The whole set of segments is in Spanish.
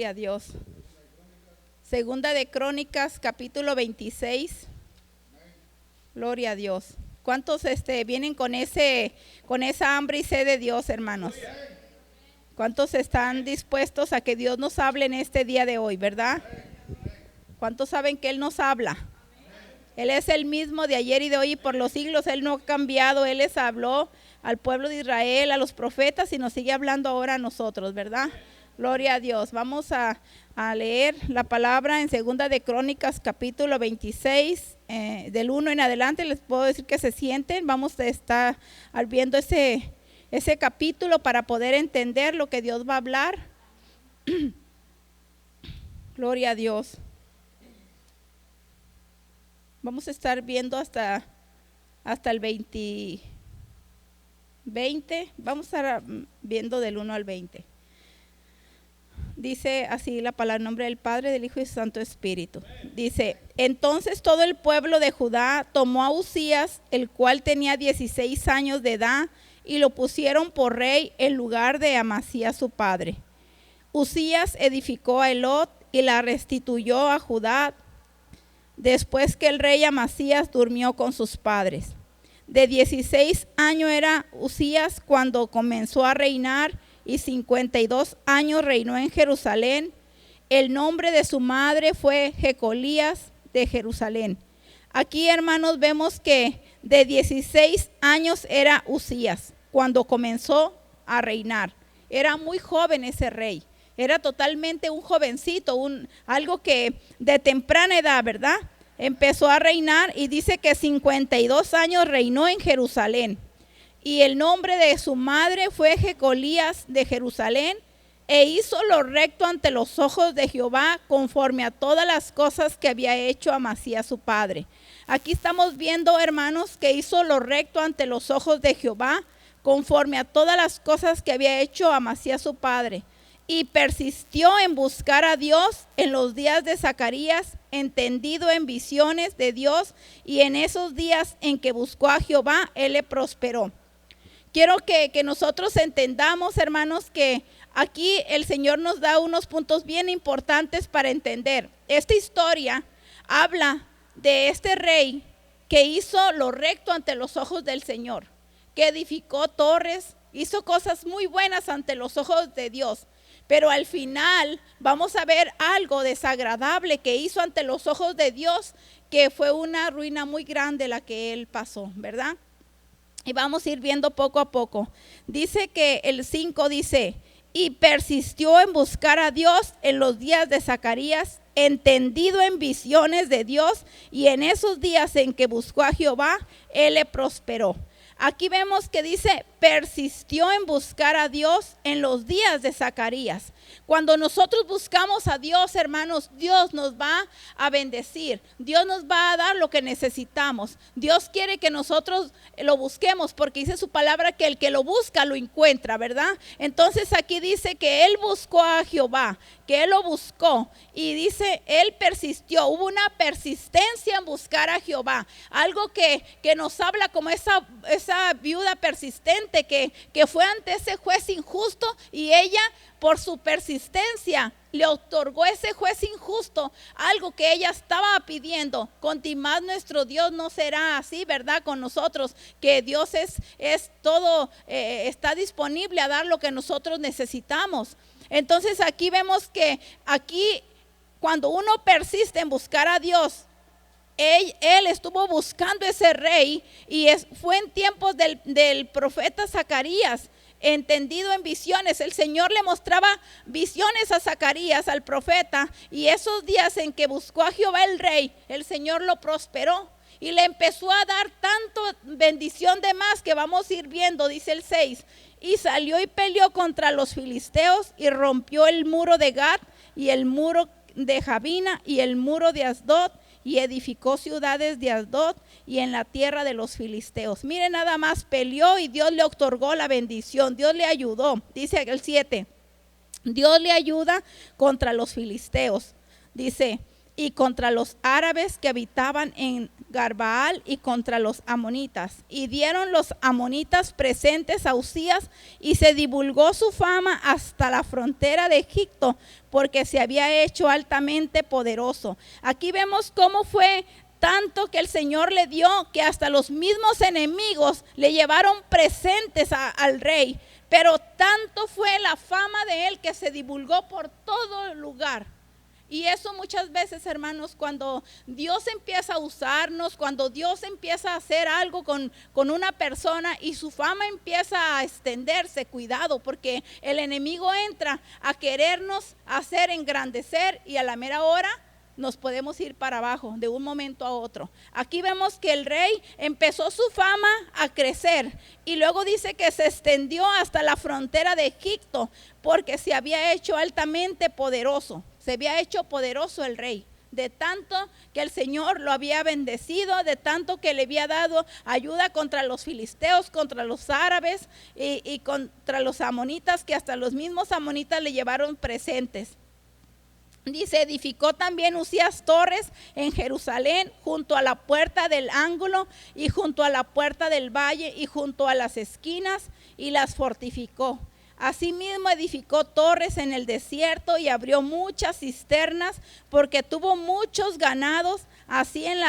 Gloria a Dios. Segunda de Crónicas, capítulo 26. Gloria a Dios. ¿Cuántos vienen con esa hambre y sed de Dios, hermanos? ¿Cuántos están dispuestos a que Dios nos hable en este día de hoy, verdad? ¿Cuántos saben que Él nos habla? Él es el mismo de ayer y de hoy y por los siglos. Él no ha cambiado. Él les habló al pueblo de Israel, a los profetas, y nos sigue hablando ahora a nosotros, ¿verdad? Gloria a Dios. Vamos a leer la palabra en Segunda de Crónicas, capítulo 26, del 1 en adelante. Les puedo decir que se sienten. Vamos a estar viendo ese capítulo para poder entender lo que Dios va a hablar. Gloria a Dios. Vamos a estar viendo hasta el 20. Vamos a estar viendo del 1 al 20. Dice así la palabra en nombre del Padre, del Hijo y del Santo Espíritu. Dice: entonces todo el pueblo de Judá tomó a Uzías, el cual tenía 16 años de edad, y lo pusieron por rey en lugar de Amasías su padre. Uzías edificó a Elot y la restituyó a Judá, después que el rey Amasías durmió con sus padres. De 16 años era Uzías cuando comenzó a reinar, y 52 años reinó en Jerusalén. El nombre de su madre fue Jecolías de Jerusalén. Aquí, hermanos, vemos que de 16 años era Uzías cuando comenzó a reinar. Era muy joven ese rey. Era totalmente un jovencito, algo que de temprana edad, ¿verdad? Empezó a reinar y dice que 52 años reinó en Jerusalén. Y el nombre de su madre fue Jecolías de Jerusalén, e hizo lo recto ante los ojos de Jehová, conforme a todas las cosas que había hecho Amasías su padre. Aquí estamos viendo, hermanos, que hizo lo recto ante los ojos de Jehová, conforme a todas las cosas que había hecho Amasías su padre. Y persistió en buscar a Dios en los días de Zacarías, entendido en visiones de Dios, y en esos días en que buscó a Jehová, él le prosperó. Quiero que nosotros entendamos, hermanos, que aquí el Señor nos da unos puntos bien importantes para entender. Esta historia habla de este rey que hizo lo recto ante los ojos del Señor, que edificó torres, hizo cosas muy buenas ante los ojos de Dios. Pero al final vamos a ver algo desagradable que hizo ante los ojos de Dios, que fue una ruina muy grande la que él pasó, ¿verdad? Y vamos a ir viendo poco a poco. Dice que el 5 dice: y persistió en buscar a Dios en los días de Zacarías, entendido en visiones de Dios, y en esos días en que buscó a Jehová, él le prosperó. Aquí vemos que dice: persistió en buscar a Dios en los días de Zacarías. Cuando nosotros buscamos a Dios, hermanos, Dios nos va a bendecir. Dios nos va a dar lo que necesitamos. Dios quiere que nosotros lo busquemos, porque dice su palabra que el que lo busca lo encuentra, ¿verdad? Entonces aquí dice que él buscó a Jehová, que él lo buscó, y dice, él persistió. Hubo una persistencia en buscar a Jehová. Algo que nos habla como esa viuda persistente que fue ante ese juez injusto, y ella, por su persistencia, le otorgó a ese juez injusto algo que ella estaba pidiendo. Con ti más nuestro Dios no será así, ¿verdad? Con nosotros, que Dios es todo, está disponible a dar lo que nosotros necesitamos. Entonces aquí vemos que aquí, cuando uno persiste en buscar a Dios, él estuvo buscando ese rey, y fue en tiempos del profeta Zacarías, entendido en visiones. El Señor le mostraba visiones a Zacarías, al profeta, y esos días en que buscó a Jehová el rey, el Señor lo prosperó y le empezó a dar tanto bendición de más, que vamos a ir viendo. Dice el 6: y salió y peleó contra los filisteos, y rompió el muro de Gat, y el muro de Jabina, y el muro de Asdod, y edificó ciudades de Asdod y en la tierra de los filisteos. Miren, nada más peleó y Dios le otorgó la bendición. Dios le ayudó. Dice el 7: Dios le ayuda contra los filisteos. Dice: y contra los árabes que habitaban en Garbaal y contra los amonitas. Y dieron los amonitas presentes a Uzías y se divulgó su fama hasta la frontera de Egipto, porque se había hecho altamente poderoso. Aquí vemos cómo fue tanto que el Señor le dio que hasta los mismos enemigos le llevaron presentes al rey. Pero tanto fue la fama de él que se divulgó por todo el lugar. Y eso muchas veces, hermanos, cuando Dios empieza a usarnos, cuando Dios empieza a hacer algo con una persona y su fama empieza a extenderse, cuidado, porque el enemigo entra a querernos hacer engrandecer y a la mera hora nos podemos ir para abajo de un momento a otro. Aquí vemos que el rey empezó su fama a crecer y luego dice que se extendió hasta la frontera de Egipto porque se había hecho altamente poderoso. Se había hecho poderoso el rey, de tanto que el Señor lo había bendecido, de tanto que le había dado ayuda contra los filisteos, contra los árabes y contra los amonitas, que hasta los mismos amonitas le llevaron presentes. Dice, edificó también Uzías torres en Jerusalén, junto a la puerta del ángulo y junto a la puerta del valle y junto a las esquinas, y las fortificó. Asimismo edificó torres en el desierto y abrió muchas cisternas, porque tuvo muchos ganados, así en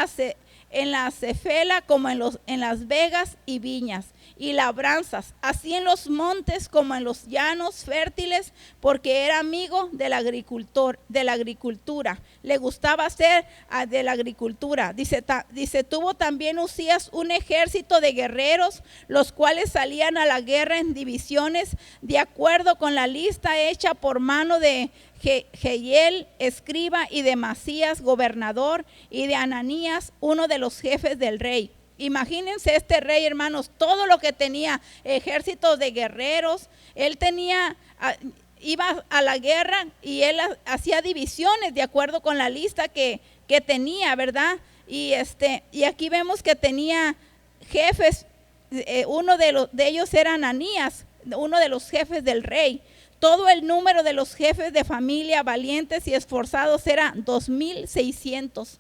la cefela como en las vegas y viñas y labranzas, así en los montes como en los llanos fértiles, porque era amigo del agricultor, de la agricultura, le gustaba hacer de la agricultura. Dice, tuvo también Uzías un ejército de guerreros, los cuales salían a la guerra en divisiones, de acuerdo con la lista hecha por mano de Jehiel, escriba, y de Masías, gobernador, y de Ananías, uno de los jefes del rey. Imagínense este rey, hermanos, todo lo que tenía, ejércitos de guerreros. Él iba a la guerra y él hacía divisiones de acuerdo con la lista que tenía, ¿verdad? Y aquí vemos que tenía jefes. Uno de ellos era Ananías, uno de los jefes del rey. Todo el número de los jefes de familia valientes y esforzados era 2,600.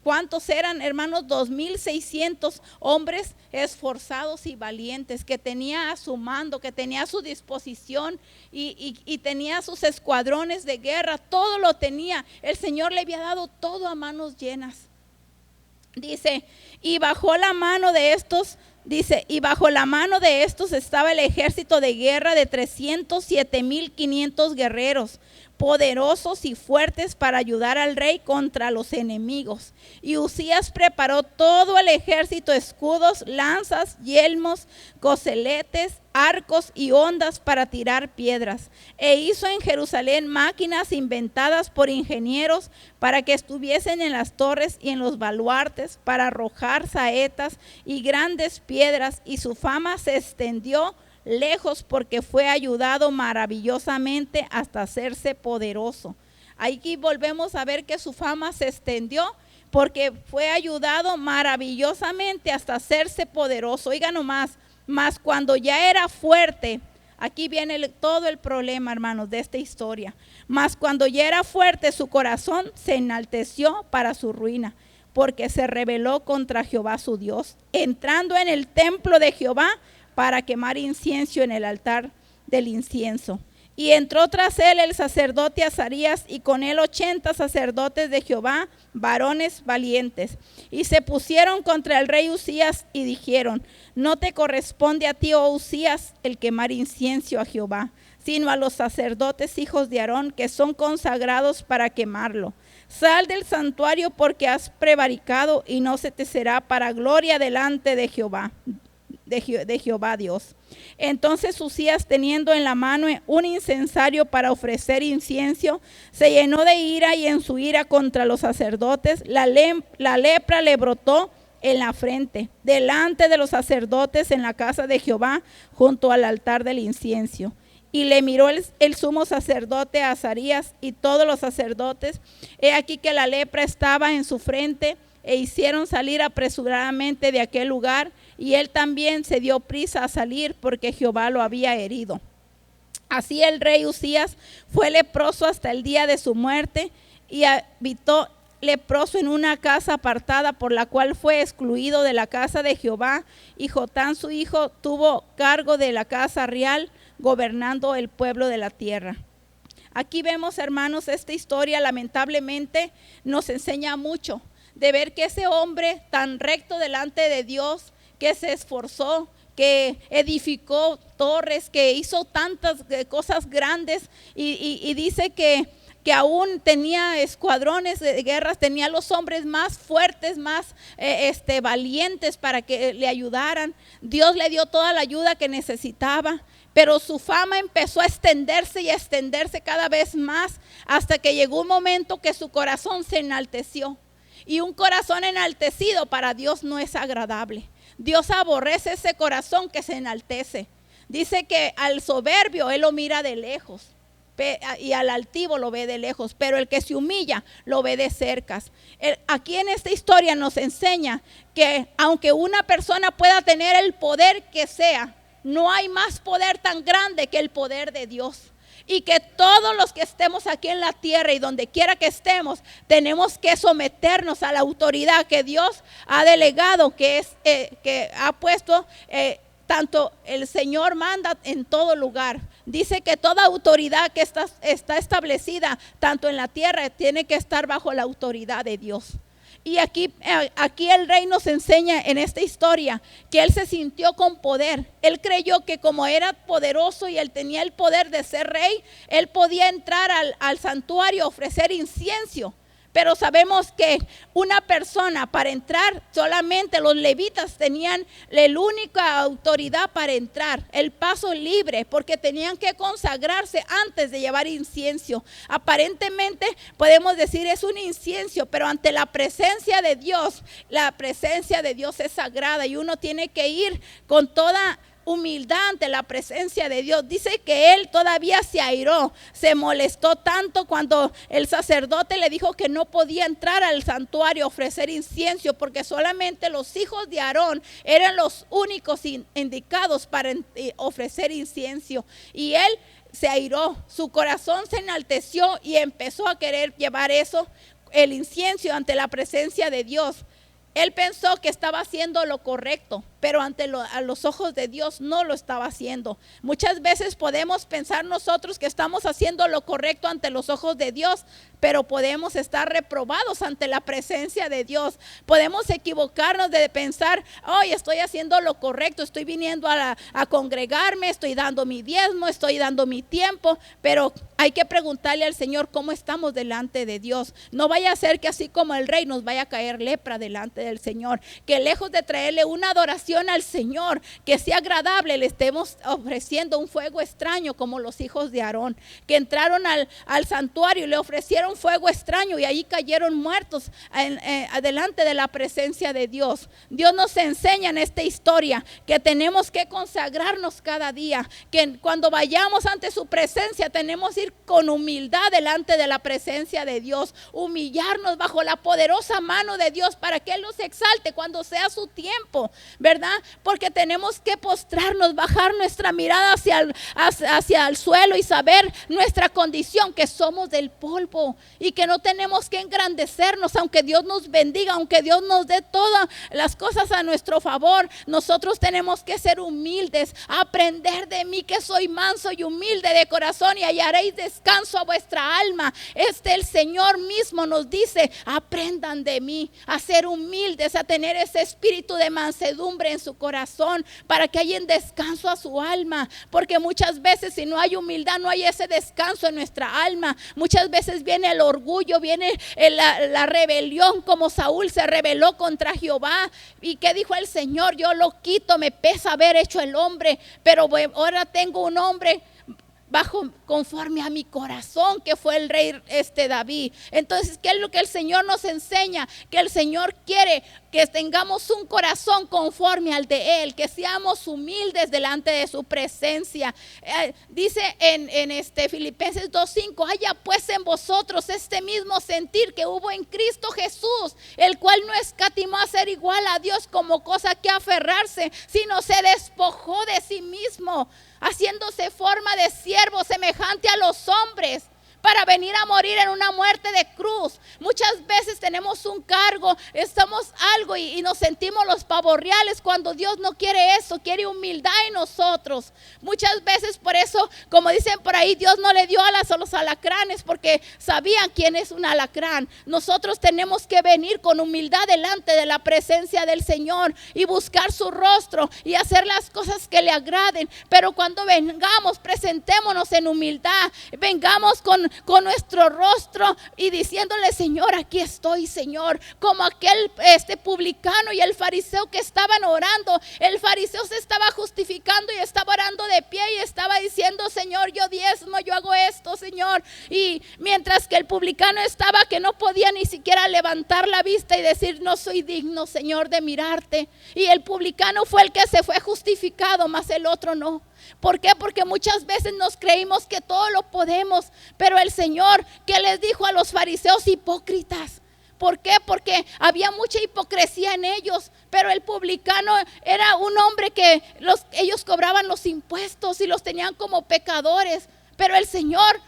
¿Cuántos eran, hermanos? 2,600 hombres esforzados y valientes que tenía a su mando, que tenía a su disposición y tenía sus escuadrones de guerra. Todo lo tenía. El Señor le había dado todo a manos llenas. Dice, y bajo la mano de estos estaba el ejército de guerra de 307,500 guerreros, poderosos y fuertes para ayudar al rey contra los enemigos. Y Uzías preparó todo el ejército, escudos, lanzas, yelmos, coseletes, arcos y hondas para tirar piedras. E hizo en Jerusalén máquinas inventadas por ingenieros para que estuviesen en las torres y en los baluartes, para arrojar saetas y grandes piedras. Y su fama se extendió lejos porque fue ayudado maravillosamente hasta hacerse poderoso. Aquí volvemos a ver que su fama se extendió porque fue ayudado maravillosamente hasta hacerse poderoso. Oiga nomás, mas cuando ya era fuerte, aquí viene todo el problema, hermanos, de esta historia. Mas cuando ya era fuerte, su corazón se enalteció para su ruina, porque se rebeló contra Jehová su Dios, entrando en el templo de Jehová para quemar incienso en el altar del incienso. Y entró tras él el sacerdote Azarías, y con él 80 sacerdotes de Jehová, varones valientes. Y se pusieron contra el rey Uzías y dijeron, no te corresponde a ti, oh Uzías, el quemar incienso a Jehová, sino a los sacerdotes hijos de Aarón, que son consagrados para quemarlo. Sal del santuario, porque has prevaricado, y no se te será para gloria delante de Jehová. De Jehová Dios. Entonces Uzías, teniendo en la mano un incensario para ofrecer incienso, se llenó de ira, y en su ira contra los sacerdotes la lepra le brotó en la frente, delante de los sacerdotes en la casa de Jehová, junto al altar del incienso. Y le miró el sumo sacerdote Azarías y todos los sacerdotes. He aquí que la lepra estaba en su frente, e hicieron salir apresuradamente de aquel lugar, y él también se dio prisa a salir, porque Jehová lo había herido. Así el rey Uzías fue leproso hasta el día de su muerte, y habitó leproso en una casa apartada, por la cual fue excluido de la casa de Jehová, y Jotán su hijo tuvo cargo de la casa real, gobernando el pueblo de la tierra. Aquí vemos, hermanos, esta historia lamentablemente nos enseña mucho de ver que ese hombre tan recto delante de Dios, que se esforzó, que edificó torres, que hizo tantas cosas grandes, y dice que aún tenía escuadrones de guerras, tenía los hombres más fuertes, más valientes para que le ayudaran. Dios le dio toda la ayuda que necesitaba, pero su fama empezó a extenderse y a extenderse cada vez más, hasta que llegó un momento que su corazón se enalteció. Y un corazón enaltecido para Dios no es agradable. Dios aborrece ese corazón que se enaltece. Dice que al soberbio Él lo mira de lejos, y al altivo lo ve de lejos, pero el que se humilla lo ve de cerca. Aquí en esta historia nos enseña que aunque una persona pueda tener el poder que sea, no hay más poder tan grande que el poder de Dios. Y que todos los que estemos aquí en la tierra y donde quiera que estemos, tenemos que someternos a la autoridad que Dios ha delegado, que ha puesto. Tanto el Señor manda en todo lugar. Dice que toda autoridad que está establecida, tanto en la tierra, tiene que estar bajo la autoridad de Dios. Y aquí el rey nos enseña en esta historia que él se sintió con poder. Él creyó que como era poderoso y él tenía el poder de ser rey, él podía entrar al santuario a ofrecer incienso. Pero sabemos que una persona para entrar, solamente los levitas tenían la única autoridad para entrar, el paso libre, porque tenían que consagrarse antes de llevar incienso. Aparentemente podemos decir es un incienso, pero ante la presencia de Dios, la presencia de Dios es sagrada y uno tiene que ir con toda humildad ante la presencia de Dios. Dice que él todavía se airó, se molestó tanto cuando el sacerdote le dijo que no podía entrar al santuario a ofrecer incienso, porque solamente los hijos de Aarón eran los únicos indicados para ofrecer incienso. Y él se airó, su corazón se enalteció y empezó a querer llevar el incienso ante la presencia de Dios. Él pensó que estaba haciendo lo correcto, pero a los ojos de Dios no lo estaba haciendo. Muchas veces podemos pensar nosotros que estamos haciendo lo correcto ante los ojos de Dios, pero podemos estar reprobados ante la presencia de Dios. Podemos equivocarnos de pensar, hoy estoy haciendo lo correcto, estoy viniendo a congregarme, estoy dando mi diezmo, estoy dando mi tiempo, pero hay que preguntarle al Señor cómo estamos delante de Dios. No vaya a ser que así como el rey nos vaya a caer lepra delante del Señor, que lejos de traerle una adoración al Señor que sea agradable, le estemos ofreciendo un fuego extraño como los hijos de Aarón, que entraron al santuario y le ofrecieron fuego extraño y ahí cayeron muertos delante de la presencia de Dios. Dios nos enseña en esta historia que tenemos que consagrarnos cada día, que cuando vayamos ante su presencia tenemos que ir con humildad delante de la presencia de Dios, humillarnos bajo la poderosa mano de Dios para que Él nos exalte cuando sea su tiempo, ¿verdad? Porque tenemos que postrarnos, bajar nuestra mirada hacia el suelo y saber nuestra condición, que somos del polvo y que no tenemos que engrandecernos, aunque Dios nos bendiga, aunque Dios nos dé todas las cosas a nuestro favor. Nosotros tenemos que ser humildes, aprender de mí que soy manso y humilde de corazón y hallaréis descanso a vuestra alma. El Señor mismo nos dice, aprendan de mí a ser humildes, a tener ese espíritu de mansedumbre en su corazón para que haya descanso a su alma, porque muchas veces si no hay humildad no hay ese descanso en nuestra alma. Muchas veces viene el orgullo, viene la rebelión, como Saúl se rebeló contra Jehová. ¿Y qué dijo el Señor? Yo lo quito, me pesa haber hecho el hombre, pero ahora tengo un hombre conforme a mi corazón, que fue el rey David. Entonces, ¿qué es lo que el Señor nos enseña? Que el Señor quiere que tengamos un corazón conforme al de Él, que seamos humildes delante de su presencia. Dice en Filipenses 2:5, haya pues en vosotros este mismo sentir que hubo en Cristo Jesús, el cual no escatimó a ser igual a Dios como cosa que aferrarse, sino se despojó de sí mismo, haciéndose forma de siervo semejante a los hombres. para venir a morir en una muerte de cruz. Muchas veces tenemos un cargo, estamos algo y nos sentimos los pavos reales cuando Dios no quiere eso, quiere humildad en nosotros. Muchas veces por eso, como dicen por ahí, Dios no le dio alas a los alacranes porque sabían quién es un alacrán. Nosotros tenemos que venir con humildad delante de la presencia del Señor y buscar su rostro y hacer las cosas que le agraden. Pero cuando vengamos, presentémonos en humildad, vengamos con nuestro rostro y diciéndole: Señor, aquí estoy, Señor. Como aquel publicano y el fariseo que estaban orando. El fariseo se estaba justificando y estaba orando de pie y estaba diciendo: Señor, yo diezmo, yo hago esto, Señor. Y mientras que el publicano estaba que no podía ni siquiera levantar la vista y decir: no soy digno, Señor, de mirarte. Y el publicano fue el que se fue justificado, mas el otro no. ¿Por qué? Porque muchas veces nos creímos que todo lo podemos. Pero el Señor, ¿qué les dijo a los fariseos hipócritas? ¿Por qué? Porque había mucha hipocresía en ellos. Pero el publicano era un hombre que ellos cobraban los impuestos y los tenían como pecadores. Pero el Señor,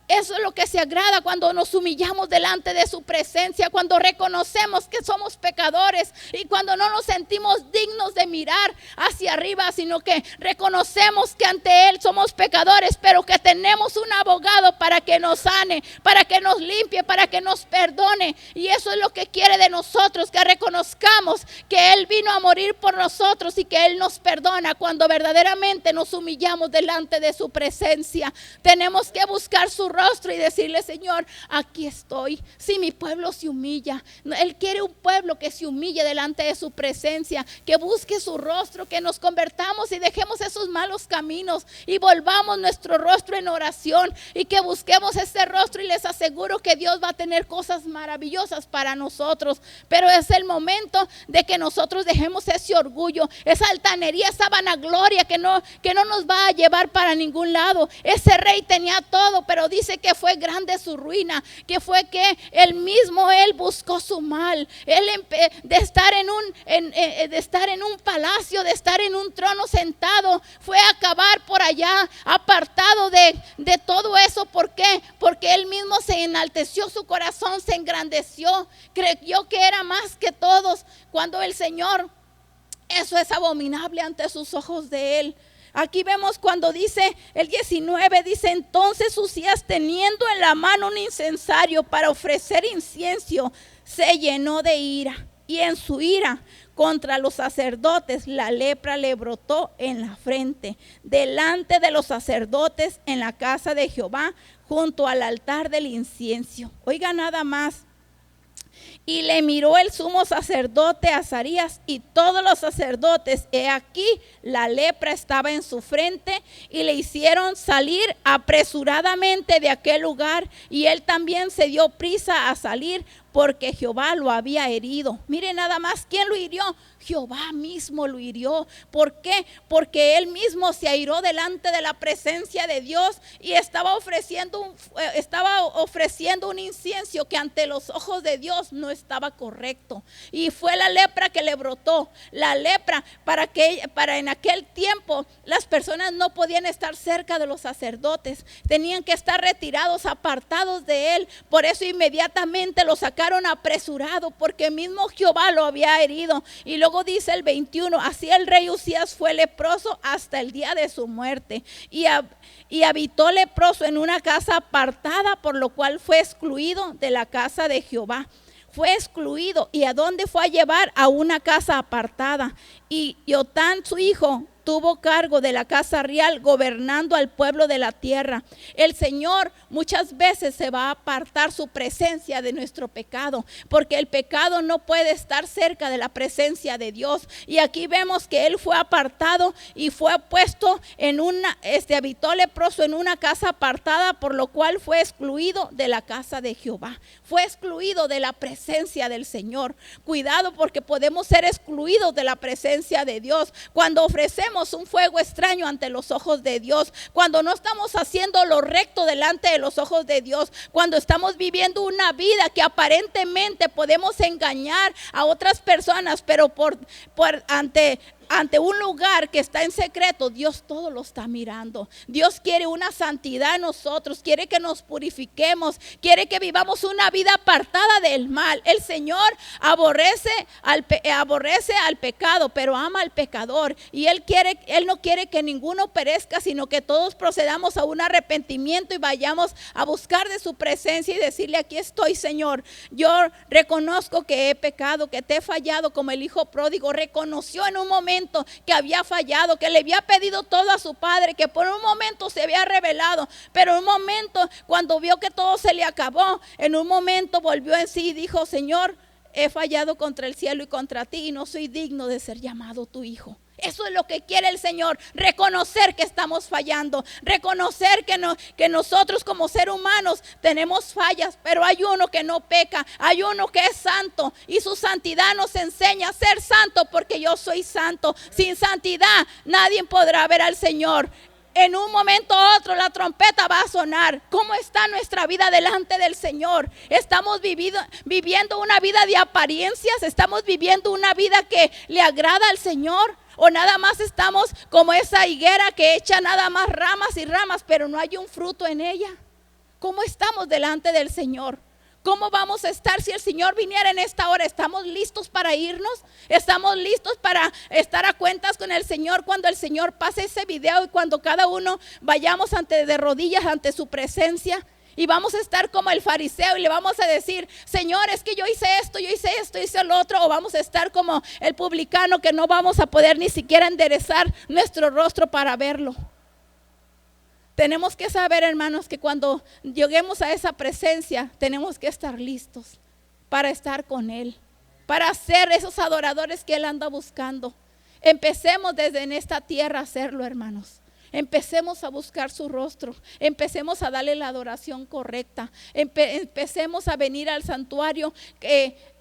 eso es lo que se agrada cuando nos humillamos delante de su presencia, cuando reconocemos que somos pecadores y cuando no nos sentimos dignos de mirar hacia arriba, sino que reconocemos que ante Él somos pecadores, pero que tenemos un abogado para que nos sane, para que nos limpie, para que nos perdone. Y eso es lo que quiere de nosotros, que reconozcamos que Él vino a morir por nosotros y que Él nos perdona cuando verdaderamente nos humillamos delante de su presencia. Tenemos que buscar su rostro y decirle: Señor, aquí estoy. Si mi pueblo se humilla, Él quiere un pueblo que se humille delante de su presencia, que busque su rostro, que nos convertamos y dejemos esos malos caminos y volvamos nuestro rostro en oración y que busquemos ese rostro. Y les aseguro que Dios va a tener cosas maravillosas para nosotros. Pero es el momento de que nosotros dejemos ese orgullo, esa altanería, esa vanagloria que no nos va a llevar para ningún lado. Ese rey tenía todo, pero dice que fue grande su ruina, que fue que él buscó su mal. Él de estar en un palacio, de estar en un trono sentado, fue a acabar por allá, apartado de todo eso. ¿Por qué? Porque él mismo se enalteció, su corazón se engrandeció, creyó que era más que todos, cuando el Señor, eso es abominable ante sus ojos de Él. Aquí vemos cuando dice el 19, dice: entonces Uzías, teniendo en la mano un incensario para ofrecer incienso, se llenó de ira, y en su ira contra los sacerdotes la lepra le brotó en la frente, delante de los sacerdotes en la casa de Jehová, junto al altar del incienso. Oiga nada más. Y le miró el sumo sacerdote Azarías y todos los sacerdotes, he aquí la lepra estaba en su frente, y le hicieron salir apresuradamente de aquel lugar, y él también se dio prisa a salir, porque Jehová lo había herido. Mire nada más, ¿quién lo hirió? Jehová mismo lo hirió. ¿Por qué? Porque él mismo se airó delante de la presencia de Dios y estaba ofreciendo un incienso que ante los ojos de Dios no estaba correcto. Y fue la lepra que le brotó. La lepra, para en aquel tiempo las personas no podían estar cerca de los sacerdotes, tenían que estar retirados, apartados de él. Por eso inmediatamente lo sacaron apresurado, porque mismo Jehová lo había herido. Y luego dice el 21, así el rey Uzías fue leproso hasta el día de su muerte, y habitó leproso en una casa apartada, por lo cual fue excluido de la casa de Jehová. Fue excluido. ¿Y a dónde fue a llevar? A una casa apartada. Y Jotán, su hijo, tuvo cargo de la casa real, gobernando al pueblo de la tierra. El Señor muchas veces se va a apartar su presencia de nuestro pecado, porque el pecado no puede estar cerca de la presencia de Dios. Y aquí vemos que él fue apartado y fue puesto en habitó leproso en una casa apartada, por lo cual fue excluido de la casa de Jehová. Fue excluido de la presencia del Señor. Cuidado, porque podemos ser excluidos de la presencia de Dios cuando ofrecemos un fuego extraño ante los ojos de Dios, cuando no estamos haciendo lo recto delante de los ojos de Dios, cuando estamos viviendo una vida que aparentemente podemos engañar a otras personas, pero ante un lugar que está en secreto, Dios todo lo está mirando. Dios quiere una santidad en nosotros, quiere que nos purifiquemos, quiere que vivamos una vida apartada del mal. El Señor aborrece al pecado, pero ama al pecador. Y Él no quiere que ninguno perezca, sino que todos procedamos a un arrepentimiento y vayamos a buscar de su presencia y decirle: aquí estoy, Señor. Yo reconozco que he pecado, que te he fallado, como el hijo pródigo reconoció en un momento que había fallado, que le había pedido todo a su padre, que por un momento se había rebelado, pero en un momento, cuando vio que todo se le acabó, en un momento volvió en sí y dijo: Señor, he fallado contra el cielo y contra ti, y no soy digno de ser llamado tu hijo. Eso es lo que quiere el Señor, reconocer que estamos fallando, reconocer que nosotros como seres humanos tenemos fallas, pero hay uno que no peca, hay uno que es santo, y su santidad nos enseña a ser santo, porque yo soy santo. Sin santidad nadie podrá ver al Señor. En un momento u otro la trompeta va a sonar. ¿Cómo está nuestra vida delante del Señor? ¿Estamos viviendo una vida de apariencias? ¿Estamos viviendo una vida que le agrada al Señor? ¿O nada más estamos como esa higuera que echa nada más ramas y ramas, pero no hay un fruto en ella? ¿Cómo estamos delante del Señor? ¿Cómo vamos a estar si el Señor viniera en esta hora? ¿Estamos listos para irnos? ¿Estamos listos para estar a cuentas con el Señor cuando el Señor pase ese video y cuando cada uno vayamos de rodillas ante su presencia? Y vamos a estar como el fariseo y le vamos a decir: Señor, es que yo hice esto, hice lo otro. O vamos a estar como el publicano, que no vamos a poder ni siquiera enderezar nuestro rostro para verlo. Tenemos que saber, hermanos, que cuando lleguemos a esa presencia, tenemos que estar listos para estar con Él, para ser esos adoradores que Él anda buscando. Empecemos desde en esta tierra a hacerlo, hermanos. Empecemos a buscar su rostro, empecemos a darle la adoración correcta, empecemos a venir al santuario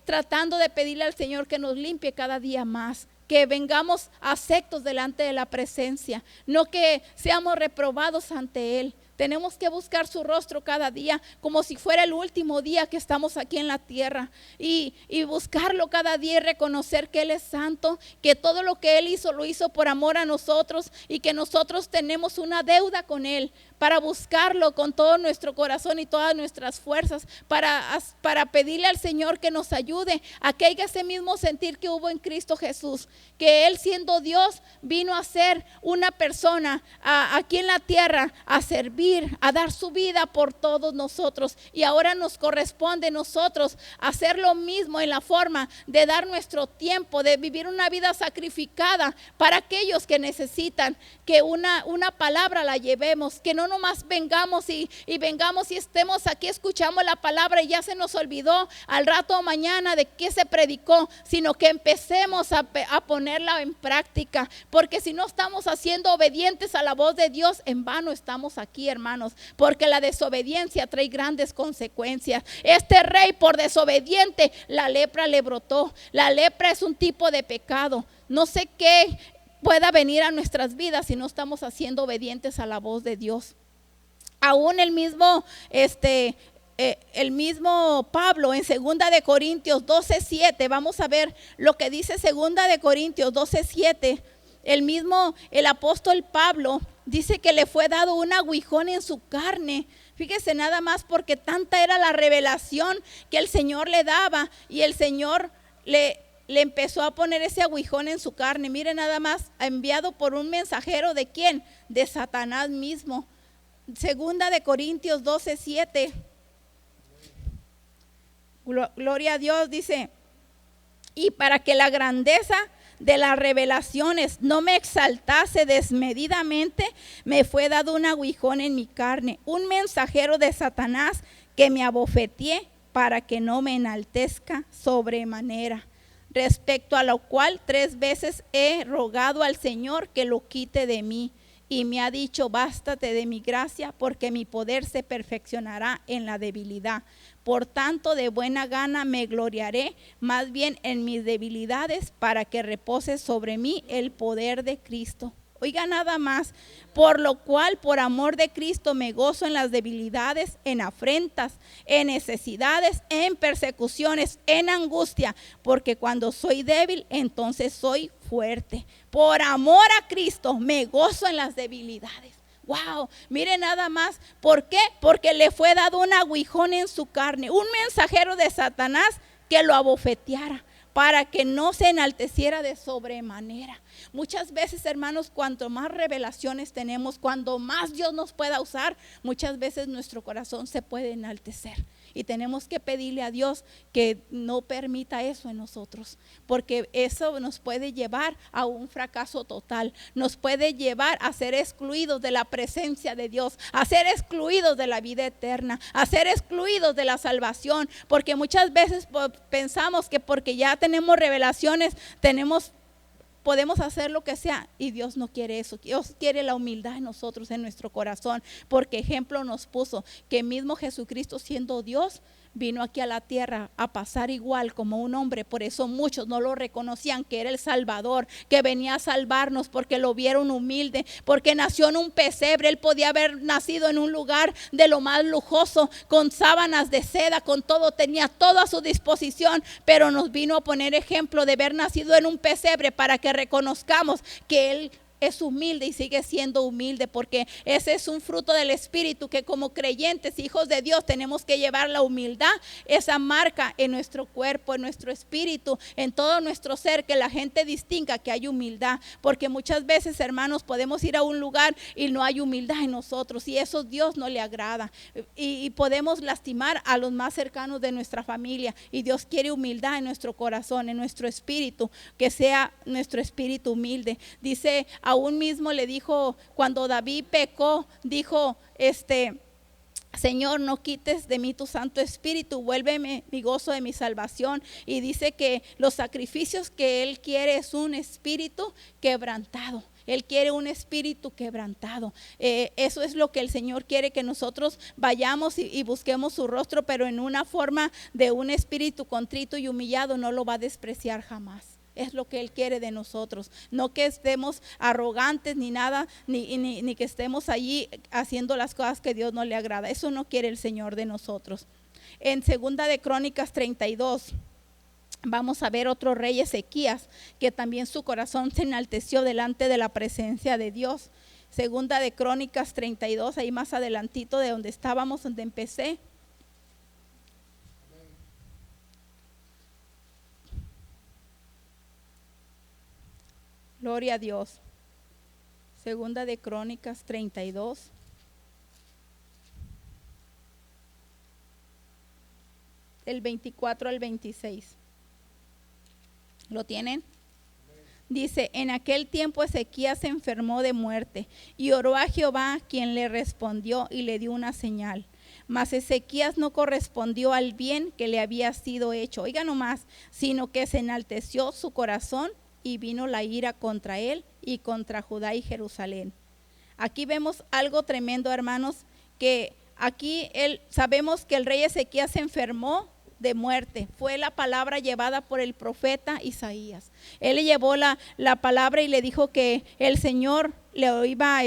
tratando de pedirle al Señor que nos limpie cada día más, que vengamos aceptos delante de la presencia, no que seamos reprobados ante Él. Tenemos que buscar su rostro cada día como si fuera el último día que estamos aquí en la tierra, y buscarlo cada día y reconocer que Él es santo, que todo lo que Él hizo lo hizo por amor a nosotros, y que nosotros tenemos una deuda con Él para buscarlo con todo nuestro corazón y todas nuestras fuerzas, para pedirle al Señor que nos ayude a que haya ese mismo sentir que hubo en Cristo Jesús, que Él, siendo Dios, vino a ser una persona aquí en la tierra, a servir, a dar su vida por todos nosotros, y ahora nos corresponde nosotros hacer lo mismo en la forma de dar nuestro tiempo, de vivir una vida sacrificada para aquellos que necesitan que una palabra la llevemos, que no nomás vengamos y vengamos y estemos aquí, escuchamos la palabra y ya se nos olvidó al rato o mañana de qué se predicó, sino que empecemos a ponerla en práctica, porque si no estamos haciendo obedientes a la voz de Dios, en vano estamos aquí, hermanos, porque la desobediencia trae grandes consecuencias. Este rey, por desobediente, la lepra le brotó. La lepra es un tipo de pecado. No sé qué pueda venir a nuestras vidas si no estamos haciendo obedientes a la voz de Dios. Aún el mismo Pablo en 2 de Corintios 12:7, vamos a ver lo que dice 2 de Corintios 12:7. El apóstol Pablo dice que le fue dado un aguijón en su carne. Fíjese nada más, porque tanta era la revelación que el Señor le daba, y el Señor le empezó a poner ese aguijón en su carne. Mire nada más, enviado por un mensajero ¿de quién? De Satanás mismo. 2 de Corintios 12:7. Gloria a Dios, dice: y para que la grandeza de las revelaciones no me exaltase desmedidamente, me fue dado un aguijón en mi carne, un mensajero de Satanás que me abofeteé para que no me enaltezca sobremanera. Respecto a lo cual 3 veces he rogado al Señor que lo quite de mí, y me ha dicho: bástate de mi gracia, porque mi poder se perfeccionará en la debilidad. Por tanto, de buena gana me gloriaré más bien en mis debilidades, para que repose sobre mí el poder de Cristo. Oiga nada más, por lo cual por amor de Cristo me gozo en las debilidades, en afrentas, en necesidades, en persecuciones, en angustia, porque cuando soy débil, entonces soy fuerte. Por amor a Cristo me gozo en las debilidades. Wow, mire nada más, ¿por qué? Porque le fue dado un aguijón en su carne, un mensajero de Satanás que lo abofeteara, para que no se enalteciera de sobremanera. Muchas veces, hermanos, cuanto más revelaciones tenemos, cuando más Dios nos pueda usar, muchas veces nuestro corazón se puede enaltecer. Y tenemos que pedirle a Dios que no permita eso en nosotros, porque eso nos puede llevar a un fracaso total, nos puede llevar a ser excluidos de la presencia de Dios, a ser excluidos de la vida eterna, a ser excluidos de la salvación, porque muchas veces pensamos que porque ya tenemos revelaciones, podemos hacer lo que sea, y Dios no quiere eso. Dios quiere la humildad en nosotros, en nuestro corazón, porque ejemplo nos puso que mismo Jesucristo, siendo Dios, vino aquí a la tierra a pasar igual como un hombre. Por eso muchos no lo reconocían, que era el Salvador, que venía a salvarnos, porque lo vieron humilde, porque nació en un pesebre. Él podía haber nacido en un lugar de lo más lujoso, con sábanas de seda, con todo, tenía todo a su disposición, pero nos vino a poner ejemplo de haber nacido en un pesebre, para que reconozcamos que Él es humilde y sigue siendo humilde, porque ese es un fruto del Espíritu, que como creyentes, hijos de Dios, tenemos que llevar la humildad, esa marca en nuestro cuerpo, en nuestro espíritu, en todo nuestro ser, que la gente distinga que hay humildad, porque muchas veces, hermanos, podemos ir a un lugar y no hay humildad en nosotros, y eso Dios no le agrada, y podemos lastimar a los más cercanos de nuestra familia, y Dios quiere humildad en nuestro corazón, en nuestro espíritu, que sea nuestro espíritu humilde. Dice, aún mismo le dijo, cuando David pecó, dijo, Señor, no quites de mí tu Santo Espíritu, vuélveme mi gozo de mi salvación. Y dice que los sacrificios que Él quiere es un espíritu quebrantado. Él quiere un espíritu quebrantado. Eso es lo que el Señor quiere, que nosotros vayamos y busquemos su rostro, pero en una forma de un espíritu contrito y humillado. No lo va a despreciar jamás. Es lo que Él quiere de nosotros, no que estemos arrogantes ni nada, ni que estemos allí haciendo las cosas que Dios no le agrada. Eso no quiere el Señor de nosotros. En Segunda de Crónicas 32 vamos a ver otro rey, Ezequías, que también su corazón se enalteció delante de la presencia de Dios. Segunda de Crónicas 32, ahí más adelantito de donde estábamos, donde empecé. Gloria a Dios. Segunda de Crónicas 32. El 24 al 26. ¿Lo tienen? Dice, en aquel tiempo Ezequías se enfermó de muerte y oró a Jehová, quien le respondió y le dio una señal. Mas Ezequías no correspondió al bien que le había sido hecho. Oiga nomás, sino que se enalteció su corazón y vino la ira contra él y contra Judá y Jerusalén. Aquí vemos algo tremendo, hermanos, que aquí sabemos que el rey Ezequías se enfermó de muerte. Fue la palabra llevada por el profeta Isaías. Él le llevó la palabra y le dijo que el Señor le iba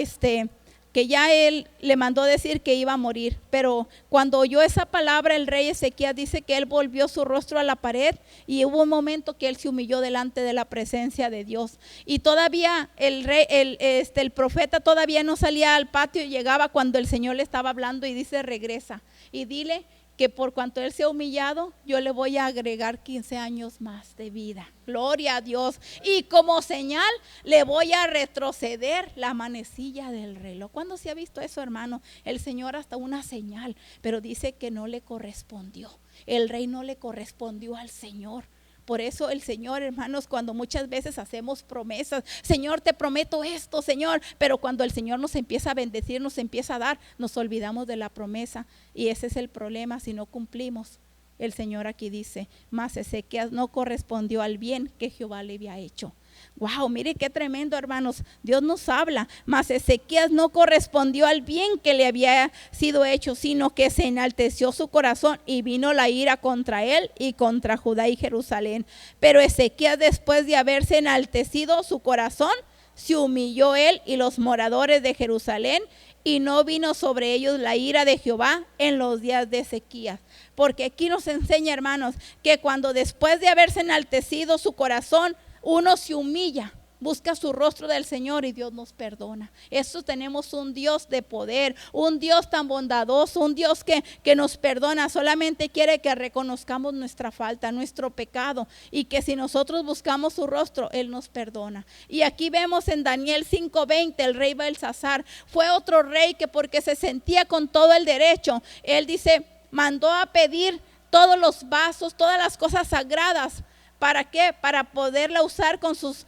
que ya él le mandó decir que iba a morir, pero cuando oyó esa palabra el rey Ezequías dice que él volvió su rostro a la pared y hubo un momento que él se humilló delante de la presencia de Dios, y todavía el profeta todavía no salía al patio y llegaba cuando el Señor le estaba hablando y dice, regresa y dile que por cuanto él se ha humillado, yo le voy a agregar 15 años más de vida. Gloria a Dios. Y como señal, le voy a retroceder la manecilla del reloj. ¿Cuándo se ha visto eso, hermano? El Señor hasta una señal, pero dice que no le correspondió. El rey no le correspondió al Señor. Por eso el Señor, hermanos, cuando muchas veces hacemos promesas, Señor, te prometo esto, Señor, pero cuando el Señor nos empieza a bendecir, nos empieza a dar, nos olvidamos de la promesa, y ese es el problema si no cumplimos. El Señor aquí dice, mas Ezequías no correspondió al bien que Jehová le había hecho. Wow, mire qué tremendo, hermanos. Dios nos habla, mas Ezequías no correspondió al bien que le había sido hecho, sino que se enalteció su corazón y vino la ira contra él y contra Judá y Jerusalén. Pero Ezequías, después de haberse enaltecido su corazón, se humilló él y los moradores de Jerusalén, y no vino sobre ellos la ira de Jehová en los días de Ezequías. Porque aquí nos enseña, hermanos, que cuando después de haberse enaltecido su corazón, uno se humilla, busca su rostro del Señor y Dios nos perdona. Eso tenemos un Dios de poder, un Dios tan bondadoso, un Dios que nos perdona. Solamente quiere que reconozcamos nuestra falta, nuestro pecado, y que si nosotros buscamos su rostro, Él nos perdona. Y aquí vemos en Daniel 5:20, el rey Belsasar fue otro rey que, porque se sentía con todo el derecho, él dice, mandó a pedir todos los vasos, todas las cosas sagradas. ¿Para qué? Para poderla usar con sus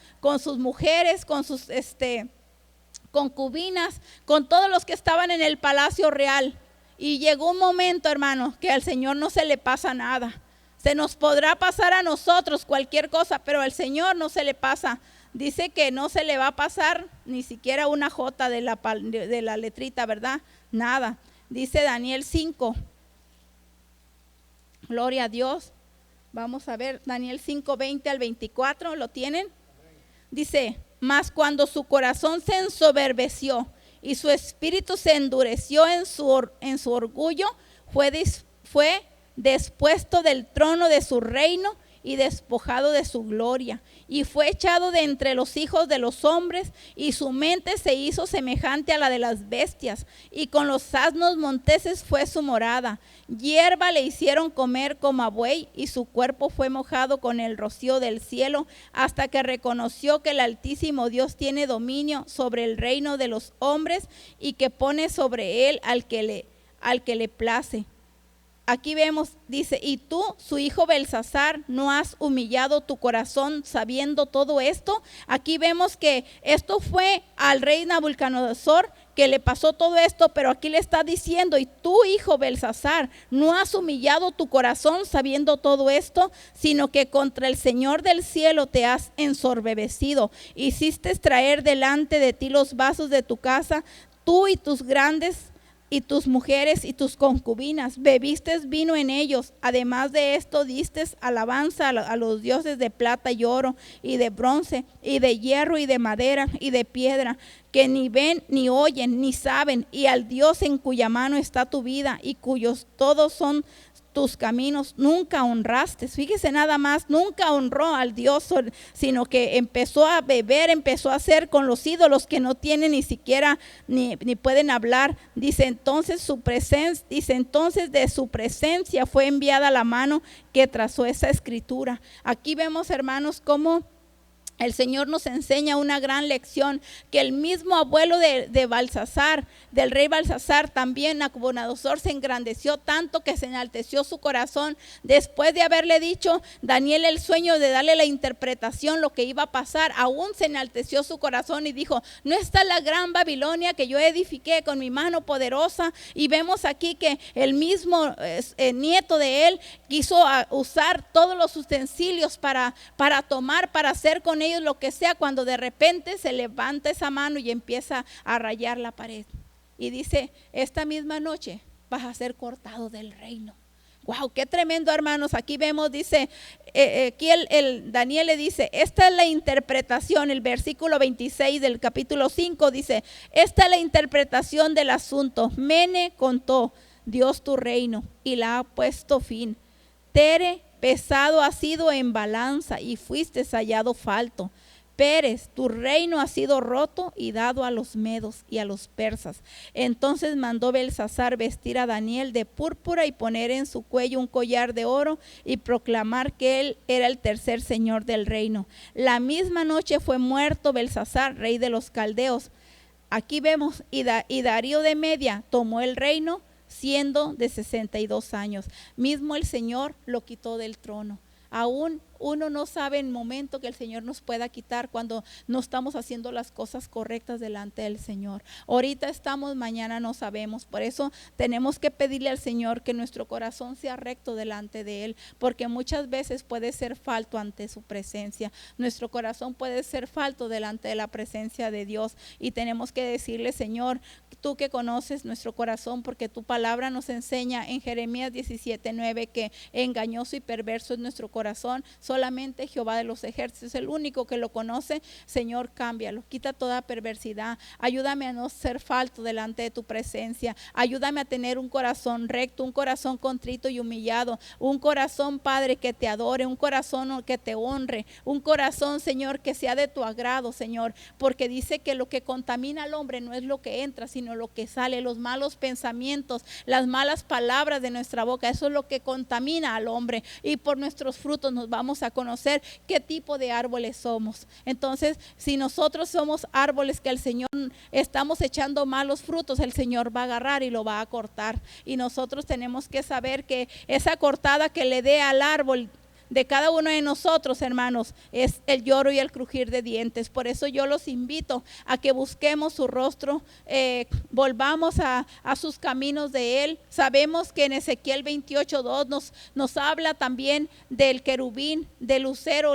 mujeres, con sus concubinas, con todos los que estaban en el palacio real. Y llegó un momento, hermanos, que al Señor no se le pasa nada. Se nos podrá pasar a nosotros cualquier cosa, pero al Señor no se le pasa. Dice que no se le va a pasar ni siquiera una jota de la letrita, ¿verdad? Nada. Dice Daniel 5. Gloria a Dios. Vamos a ver Daniel 5:20 al 24, ¿lo tienen? Dice, mas cuando su corazón se ensoberbeció y su espíritu se endureció en su orgullo, fue despuesto del trono de su reino y despojado de su gloria, y fue echado de entre los hijos de los hombres, y su mente se hizo semejante a la de las bestias, y con los asnos monteses fue su morada. Hierba le hicieron comer como a buey, y su cuerpo fue mojado con el rocío del cielo, hasta que reconoció que el Altísimo Dios tiene dominio sobre el reino de los hombres, y que pone sobre él al que le place. Aquí vemos, dice, y tú, su hijo Belsasar, ¿no has humillado tu corazón sabiendo todo esto? Aquí vemos que esto fue al rey Nabucodonosor que le pasó todo esto, pero aquí le está diciendo, y tú, hijo Belsasar, ¿no has humillado tu corazón sabiendo todo esto? Sino que contra el Señor del cielo te has ensoberbecido. Hiciste traer delante de ti los vasos de tu casa, tú y tus grandes y tus mujeres y tus concubinas, bebiste vino en ellos. Además de esto, diste alabanza a los dioses de plata y oro, y de bronce, y de hierro, y de madera, y de piedra, que ni ven, ni oyen, ni saben, y al Dios en cuya mano está tu vida, y cuyos todos son tus caminos, nunca honraste. Fíjese nada más, nunca honró al Dios, sino que empezó a beber, empezó a hacer con los ídolos que no tienen ni siquiera ni pueden hablar. Dice entonces de su presencia fue enviada la mano que trazó esa escritura. Aquí vemos, hermanos, cómo el Señor nos enseña una gran lección, que el mismo abuelo de Belsasar, del rey Belsasar, también Nabucodonosor, se engrandeció tanto que se enalteció su corazón. Después de haberle dicho Daniel el sueño, de darle la interpretación, lo que iba a pasar, aún se enalteció su corazón y dijo, ¿no está la gran Babilonia que yo edifiqué con mi mano poderosa? Y vemos aquí que el mismo nieto de él quiso usar todos los utensilios para tomar, para hacer con ellos lo que sea, cuando de repente se levanta esa mano y empieza a rayar la pared y dice, esta misma noche vas a ser cortado del reino. Wow, qué tremendo, hermanos. Aquí vemos, dice, aquí el Daniel le dice, esta es la interpretación, el versículo 26 del capítulo 5 dice, esta es la interpretación del asunto. Mene contó Dios tu reino y la ha puesto fin. Tere, pesado ha sido en balanza y fuiste hallado falto. Pérez, tu reino ha sido roto y dado a los medos y a los persas. Entonces mandó Belsasar vestir a Daniel de púrpura y poner en su cuello un collar de oro y proclamar que él era el tercer señor del reino. La misma noche fue muerto Belsasar, rey de los caldeos. Aquí vemos, y Darío de Media tomó el reino siendo de 62 años. Mismo el Señor lo quitó del trono. Aún uno no sabe el momento que el Señor nos pueda quitar cuando no estamos haciendo las cosas correctas delante del Señor. Ahorita estamos, mañana no sabemos. Por eso tenemos que pedirle al Señor que nuestro corazón sea recto delante de Él, porque muchas veces puede ser falto ante su presencia. Nuestro corazón puede ser falto delante de la presencia de Dios y tenemos que decirle, Señor, tú que conoces nuestro corazón, porque tu palabra nos enseña en Jeremías 17:9 que engañoso y perverso es nuestro corazón. solamente Jehová de los ejércitos es el único que lo conoce. Señor, cámbialo, quita toda perversidad, ayúdame a no ser falto delante de tu presencia, ayúdame a tener un corazón recto, un corazón contrito y humillado, un corazón, Padre, que te adore, un corazón que te honre, un corazón, Señor, que sea de tu agrado, Señor, porque dice que lo que contamina al hombre no es lo que entra, sino lo que sale, los malos pensamientos, las malas palabras de nuestra boca, eso es lo que contamina al hombre, y por nuestros frutos nos vamos a conocer qué tipo de árboles somos. Entonces, si nosotros somos árboles que el Señor estamos echando malos frutos, el Señor va a agarrar y lo va a cortar, y nosotros tenemos que saber que esa cortada que le dé al árbol de cada uno de nosotros, hermanos, es el lloro y el crujir de dientes. Por eso yo los invito a que busquemos su rostro, volvamos a sus caminos de Él. Sabemos que en Ezequiel 28:2 nos habla también del querubín, del lucero,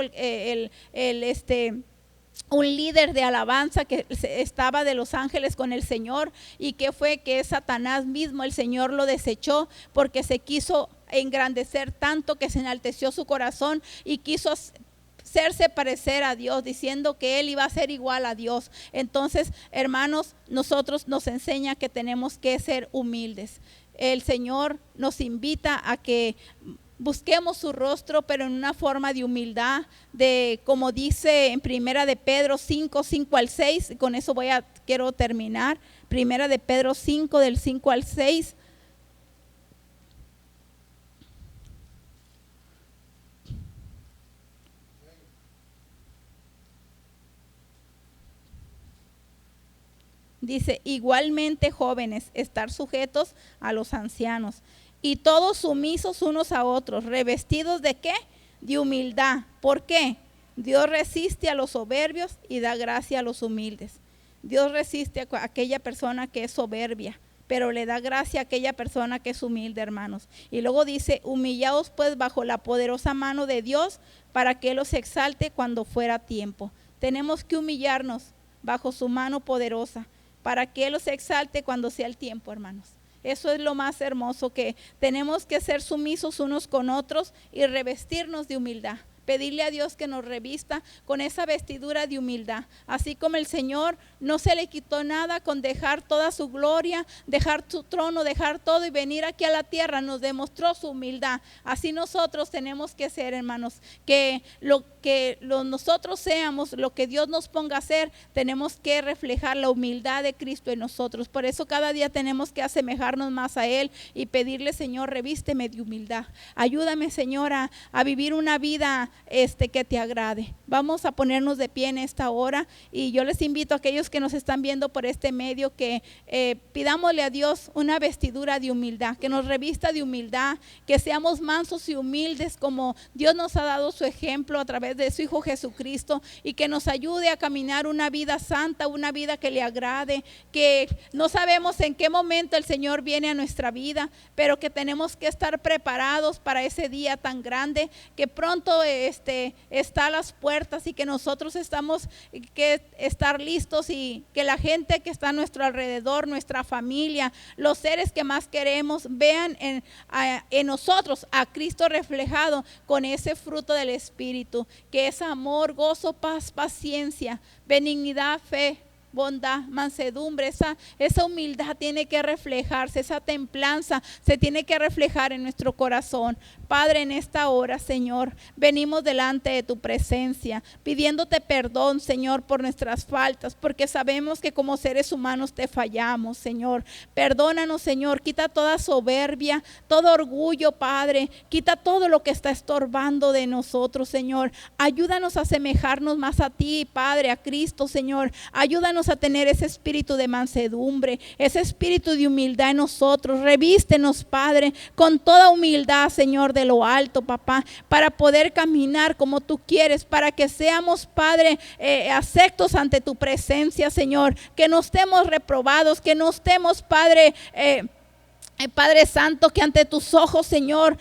un líder de alabanza que estaba de los ángeles con el Señor, y que fue que Satanás mismo, el Señor lo desechó porque se quiso engrandecer tanto que se enalteció su corazón y quiso hacerse parecer a Dios, diciendo que él iba a ser igual a Dios. Entonces, hermanos, nosotros nos enseña que tenemos que ser humildes. El Señor nos invita a que busquemos su rostro, pero en una forma de humildad, de como dice en Primera de Pedro 5:5-6, y con eso quiero terminar. Primera de Pedro 5, del 5 al 6. Dice: igualmente, jóvenes, estar sujetos a los ancianos, y todos sumisos unos a otros, revestidos ¿de qué? De humildad. ¿Por qué? Dios resiste a los soberbios y da gracia a los humildes. Dios resiste a aquella persona que es soberbia, pero le da gracia a aquella persona que es humilde, hermanos. Y luego dice: humillaos pues bajo la poderosa mano de Dios, para que Él los exalte cuando fuera tiempo. Tenemos que humillarnos bajo su mano poderosa, para que Él los exalte cuando sea el tiempo, hermanos. Eso es lo más hermoso, que tenemos que ser sumisos unos con otros y revestirnos de humildad. Pedirle a Dios que nos revista con esa vestidura de humildad. Así como el Señor no se le quitó nada con dejar toda su gloria, dejar su trono, dejar todo y venir aquí a la tierra, nos demostró su humildad. Así nosotros tenemos que ser, hermanos, que nosotros seamos, lo que Dios nos ponga a hacer, tenemos que reflejar la humildad de Cristo en nosotros. Por eso cada día tenemos que asemejarnos más a Él y pedirle: Señor, revísteme de humildad. Ayúdame, Señor, a vivir una vida que te agrade. Vamos a ponernos de pie en esta hora, y yo les invito a aquellos que nos están viendo por este medio que pidámosle a Dios una vestidura de humildad, que nos revista de humildad, que seamos mansos y humildes como Dios nos ha dado su ejemplo a través de su Hijo Jesucristo, y que nos ayude a caminar una vida santa, una vida que le agrade, que no sabemos en qué momento el Señor viene a nuestra vida, pero que tenemos que estar preparados para ese día tan grande que pronto está a las puertas, y que nosotros estamos que estar listos, y que la gente que está a nuestro alrededor, nuestra familia, los seres que más queremos, vean en nosotros a Cristo reflejado con ese fruto del Espíritu, que es amor, gozo, paz, paciencia, benignidad, fe, bondad, mansedumbre. Esa humildad tiene que reflejarse, esa templanza se tiene que reflejar en nuestro corazón. Padre, en esta hora, Señor, venimos delante de tu presencia, pidiéndote perdón, Señor, por nuestras faltas, porque sabemos que como seres humanos te fallamos, Señor. Perdónanos, Señor, quita toda soberbia, todo orgullo, Padre, quita todo lo que está estorbando de nosotros, Señor. Ayúdanos a asemejarnos más a ti, Padre, a Cristo, Señor. Ayúdanos a tener ese espíritu de mansedumbre, ese espíritu de humildad en nosotros. Revístenos, Padre, con toda humildad, Señor, de lo alto, papá, para poder caminar como tú quieres, para que seamos, Padre, aceptos ante tu presencia, Señor, que no estemos reprobados, que no estemos, Padre, Padre Santo, que ante tus ojos, Señor,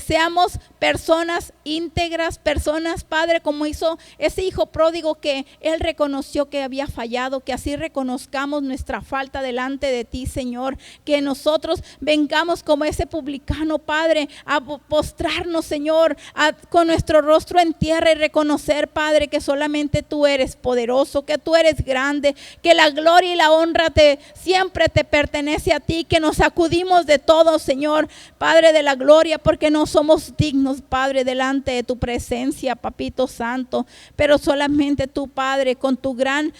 seamos personas íntegras, personas, Padre, como hizo ese hijo pródigo, que él reconoció que había fallado, que así reconozcamos nuestra falta delante de ti, Señor, que nosotros vengamos como ese publicano, Padre, a postrarnos, Señor, con nuestro rostro en tierra y reconocer, Padre, que solamente tú eres poderoso, que tú eres grande, que la gloria y la honra siempre te pertenece a ti, que nos acudimos de todo, Señor, Padre de la gloria, porque no somos dignos, Padre, delante de tu presencia, Papito Santo, pero solamente tú, Padre, con tu gran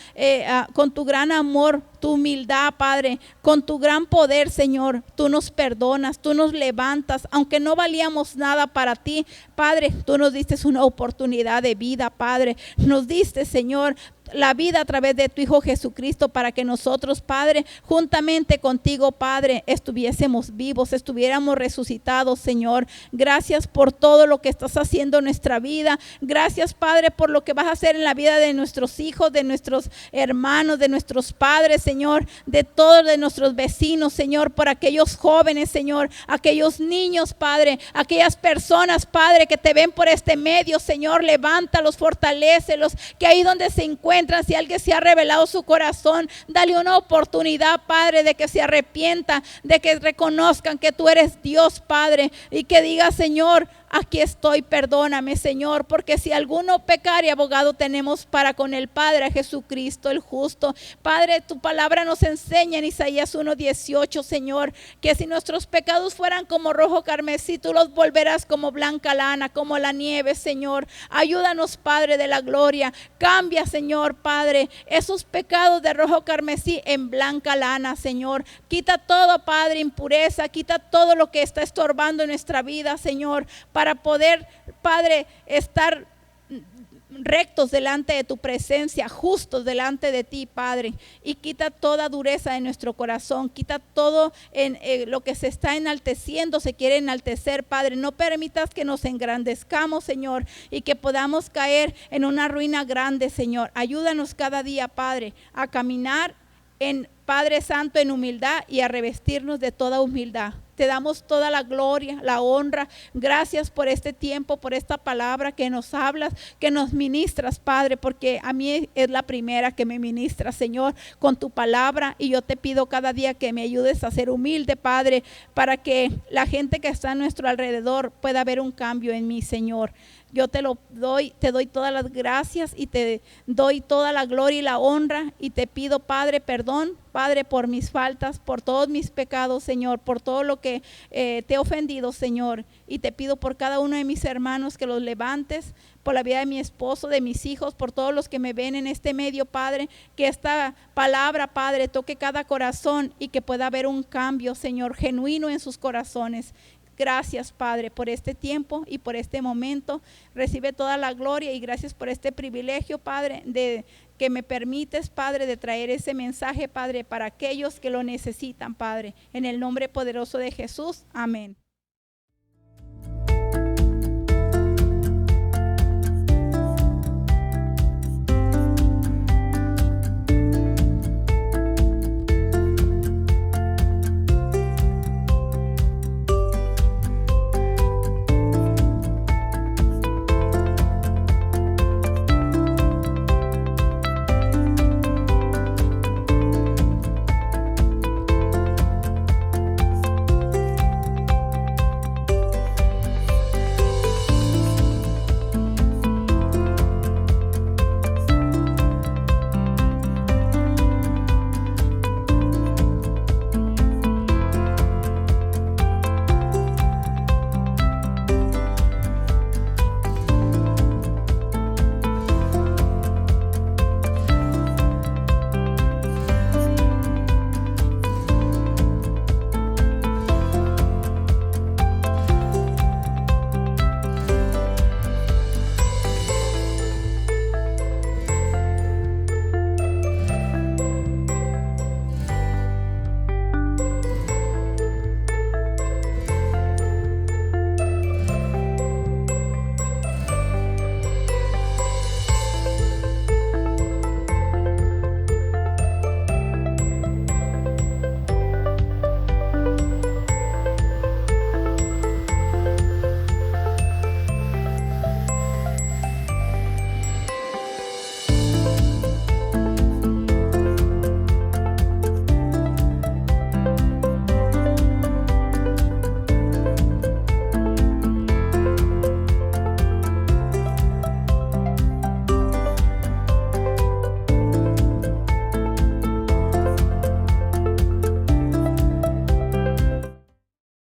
amor, tu humildad, Padre, con tu gran poder, Señor, tú nos perdonas, tú nos levantas, aunque no valíamos nada para ti, Padre, tú nos diste una oportunidad de vida, Padre, nos diste, Señor, la vida a través de tu Hijo Jesucristo, para que nosotros, Padre, juntamente contigo, Padre, estuviésemos vivos, estuviéramos resucitados, Señor. Gracias por todo lo que estás haciendo en nuestra vida. Gracias, Padre, por lo que vas a hacer en la vida de nuestros hijos, de nuestros hermanos, de nuestros padres, Señor, de todos de nuestros vecinos, Señor, por aquellos jóvenes, Señor, aquellos niños, Padre, aquellas personas, Padre, que te ven por este medio, Señor, levántalos, fortalécelos, que ahí donde se encuentran, si alguien se ha revelado su corazón, dale una oportunidad, Padre, de que se arrepienta, de que reconozcan que tú eres Dios, Padre, y que diga, Señor, aquí estoy, perdóname, Señor, porque si alguno pecare, abogado tenemos para con el Padre, a Jesucristo el justo. Padre, tu palabra nos enseña en Isaías 1:18, Señor, que si nuestros pecados fueran como rojo carmesí, tú los volverás como blanca lana, como la nieve, Señor. Ayúdanos, Padre de la gloria. Cambia, Señor, Padre, esos pecados de rojo carmesí en blanca lana, Señor. Quita todo, Padre, impureza, quita todo lo que está estorbando en nuestra vida, Señor, para poder, Padre, estar rectos delante de tu presencia, justos delante de ti, Padre, y quita toda dureza de nuestro corazón, quita todo lo que se está enalteciendo, se quiere enaltecer, Padre. No permitas que nos engrandezcamos, Señor, y que podamos caer en una ruina grande, Señor. Ayúdanos cada día, Padre, a caminar en, Padre Santo, en humildad, y a revestirnos de toda humildad. Te damos toda la gloria, la honra. Gracias por este tiempo, por esta palabra que nos hablas, que nos ministras, Padre, porque a mí es la primera que me ministra, Señor, con tu palabra. Y yo te pido cada día que me ayudes a ser humilde, Padre, para que la gente que está a nuestro alrededor pueda ver un cambio en mí, Señor. Yo te doy todas las gracias y te doy toda la gloria y la honra, y te pido, Padre, perdón, Padre, por mis faltas, por todos mis pecados, Señor, por todo lo que te he ofendido, Señor, y te pido por cada uno de mis hermanos que los levantes, por la vida de mi esposo, de mis hijos, por todos los que me ven en este medio, Padre, que esta palabra, Padre, toque cada corazón y que pueda haber un cambio, Señor, genuino en sus corazones. Gracias, Padre, por este tiempo y por este momento. Recibe toda la gloria, y gracias por este privilegio, Padre, de que me permites, Padre, de traer ese mensaje, Padre, para aquellos que lo necesitan, Padre. En el nombre poderoso de Jesús, amén.